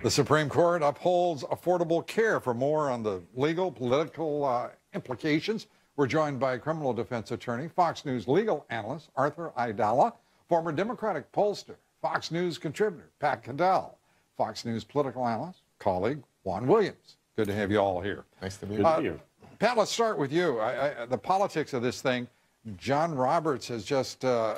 The Supreme Court upholds affordable care. For more on the legal, political implications, we're joined by criminal defense attorney, Fox News legal analyst Arthur Aidala, former Democratic pollster, Fox News contributor Pat Caddell, Fox News political analyst, colleague Juan Williams. Good to have you all here. Nice to be here. Pat, let's start with you. The politics of this thing. John Roberts has just, I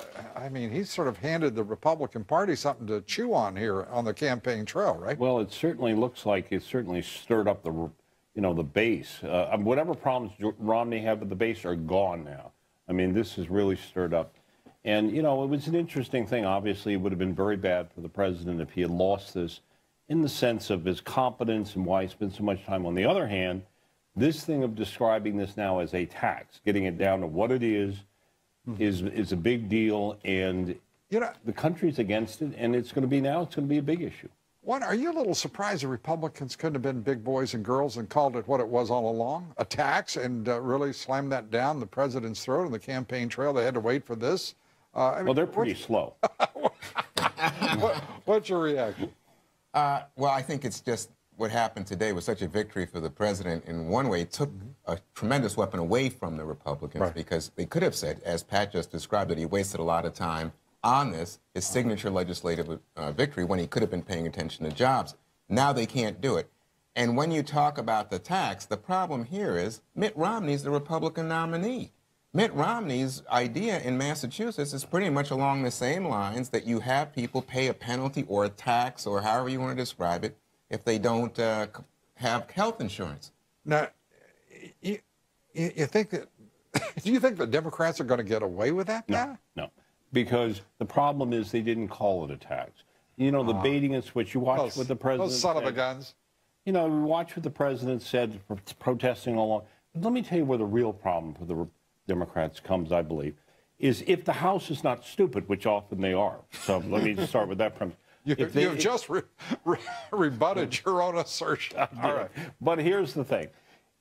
mean, he's sort of handed the Republican Party something to chew on here on the campaign trail, right? Well, it certainly looks like it certainly stirred up the, the base. Whatever problems Romney had with the base are gone now. I mean, this has really stirred up. And, it was an interesting thing. Obviously, it would have been very bad for the president if he had lost this in the sense of his competence and why he spent so much time. On the other hand, this thing of describing this now as a tax, getting it down to what it is a big deal, and the country's against it, and it's going to be a big issue. Juan, are you a little surprised the Republicans couldn't have been big boys and girls and called it what it was all along, a tax, and really slammed that down the president's throat on the campaign trail? They had to wait for this. Well, they're pretty slow. What's your reaction? Well, I think it's just what happened today was such a victory for the president. In one way, it took a tremendous weapon away from the Republicans, because they could have said, as Pat just described, that he wasted a lot of time on this, his signature legislative victory, when he could have been paying attention to jobs. Now they can't do it. And when you talk about the tax, the problem here is Mitt Romney's the Republican nominee. Mitt Romney's idea in Massachusetts is pretty much along the same lines, that you have people pay a penalty or a tax or however you want to describe it if they don't have health insurance. Now, you think that, do you think the Democrats are going to get away with that now? No, because the problem is they didn't call it a tax. The baiting and switch, you watch what the president those son of a said. Guns. We watch what the president said, protesting all along. But let me tell you where the real problem for the Democrats comes, I believe, is if the House is not stupid, which often they are. So let me just start with that premise. You've just rebutted your own assertion. All right. But here's the thing.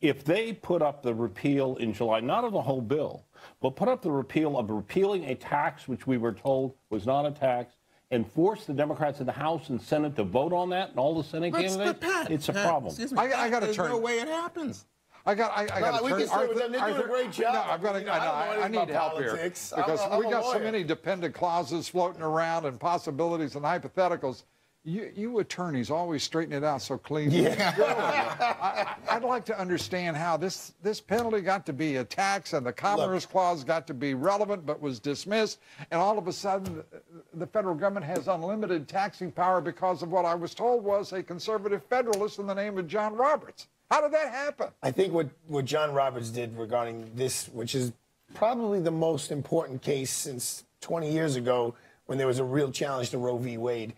If they put up the repeal in July, not of the whole bill, but put up the repeal of repealing a tax which we were told was not a tax, and force the Democrats in the House and Senate to vote on that, and all the Senate candidates, it's a problem. I got to turn. There's no way it happens. I got to turn. Arthur, they're doing a great job. No, I need help here, because we got so many dependent clauses floating around and possibilities and hypotheticals. You attorneys always straighten it out so clean. Yeah. I'd like to understand how this penalty got to be a tax, and the Commerce Clause got to be relevant but was dismissed, and all of a sudden the federal government has unlimited taxing power because of what I was told was a conservative federalist in the name of John Roberts. How did that happen? I think what John Roberts did regarding this, which is probably the most important case since 20 years ago when there was a real challenge to Roe v. Wade,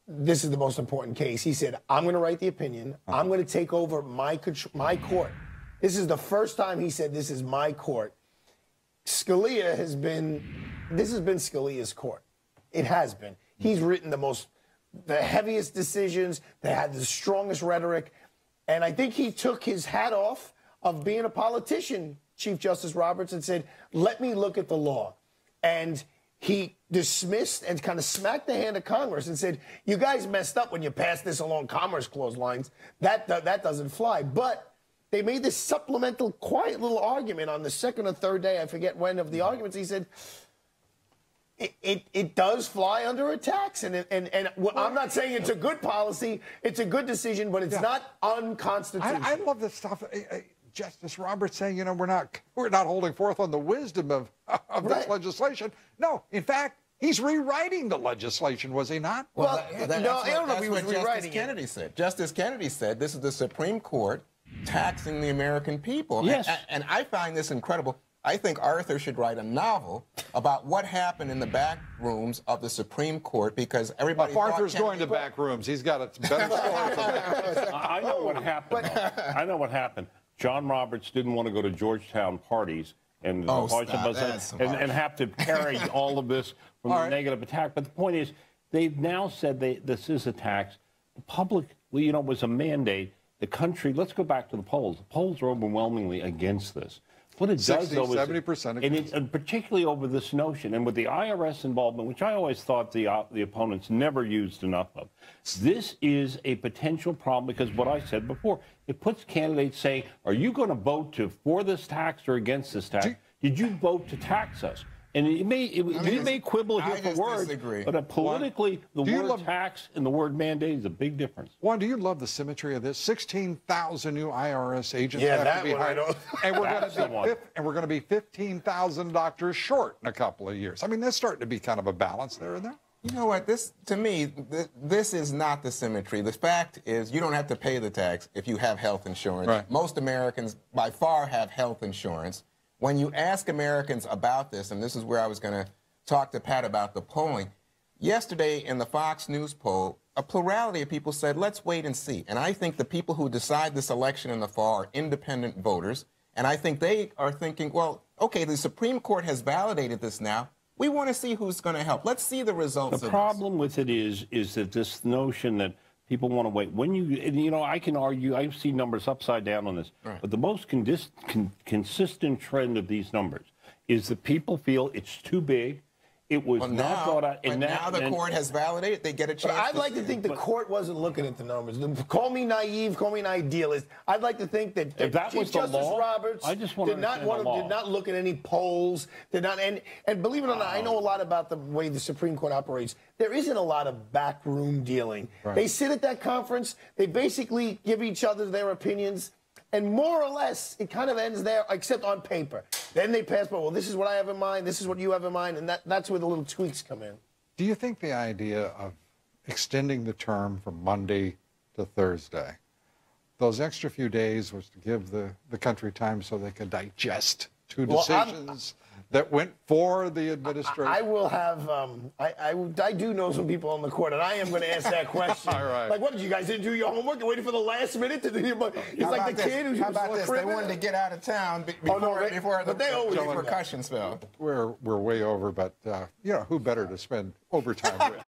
this is the most important case. He said, I'm going to write the opinion. I'm going to take over my court. This is the first time he said, this is my court. This has been Scalia's court. It has been. He's written the heaviest decisions. They had the strongest rhetoric. And I think he took his hat off of being a politician, Chief Justice Roberts, and said, let me look at the law. And he dismissed and kind of smacked the hand of Congress and said, you guys messed up when you passed this along Commerce Clause lines. That doesn't fly. But they made this supplemental quiet little argument on the second or third day, I forget when, of the arguments. He said, it does fly under a tax, and I'm not saying it's a good policy, it's a good decision, but it's not unconstitutional. I love this stuff. Justice Roberts saying, we're not holding forth on the wisdom of this legislation. No, in fact, he's rewriting the legislation, was he not? Well, I don't know if he was rewriting it. Kennedy said. Justice Kennedy said this is the Supreme Court taxing the American people. Yes. And I find this incredible. I think Arthur should write a novel about what happened in the back rooms of the Supreme Court, because everybody. If Arthur's going to back rooms, he's got a better story. I know what happened. I know what happened. John Roberts didn't want to go to Georgetown parties and have to carry all of this from the negative attack. But the point is, they've now said this is a tax. The public, was a mandate. The country, let's go back to the polls. The polls are overwhelmingly against this. What it does, though, 70%, and particularly over this notion, and with the IRS involvement, which I always thought the opponents never used enough of, this is a potential problem because what I said before, it puts candidates saying, are you going to vote for this tax or against this tax? Did you vote to tax us? And you may quibble here for words, but politically, the word tax and the word mandate is a big difference. Juan, do you love the symmetry of this? 16,000 new IRS agents have to be hired, and we're going to be 15,000 doctors short in a couple of years. I mean, there's starting to be kind of a balance there and there. You know what? To me, this is not the symmetry. The fact is, you don't have to pay the tax if you have health insurance. Right. Most Americans, by far, have health insurance. When you ask Americans about this, and this is where I was going to talk to Pat about the polling, yesterday in the Fox News poll, a plurality of people said, let's wait and see. And I think the people who decide this election in the fall are independent voters. And I think they are thinking, well, okay, the Supreme Court has validated this now. We want to see who's going to help. Let's see the results of this. The problem with it is that this notion that people want to wait. I can argue, I see numbers upside down on this, but the most consistent trend of these numbers is that people feel it's too big. It was not thought out. And now the court has validated. They get a chance. I'd like to think the court wasn't looking at the numbers. Call me naive, call me an idealist. I'd like to think that Chief Justice Roberts did not look at any polls. And believe it or not, I know a lot about the way the Supreme Court operates. There isn't a lot of backroom dealing. Right. They sit at that conference. They basically give each other their opinions. And more or less, it kind of ends there, except on paper. Then they pass, well, this is what I have in mind, this is what you have in mind, and that's where the little tweaks come in. Do you think the idea of extending the term from Monday to Thursday, those extra few days was to give the country time so they could digest two decisions that went for the administration? I will have, I do know some people on the court, and I am going to ask that question. All right. Like, what, did you guys didn't do your homework? You waited for the last minute to do your homework? It's like the kid who's How about this? They wanted to get out of town before the repercussions fell. We're way over, but, who better to spend overtime with?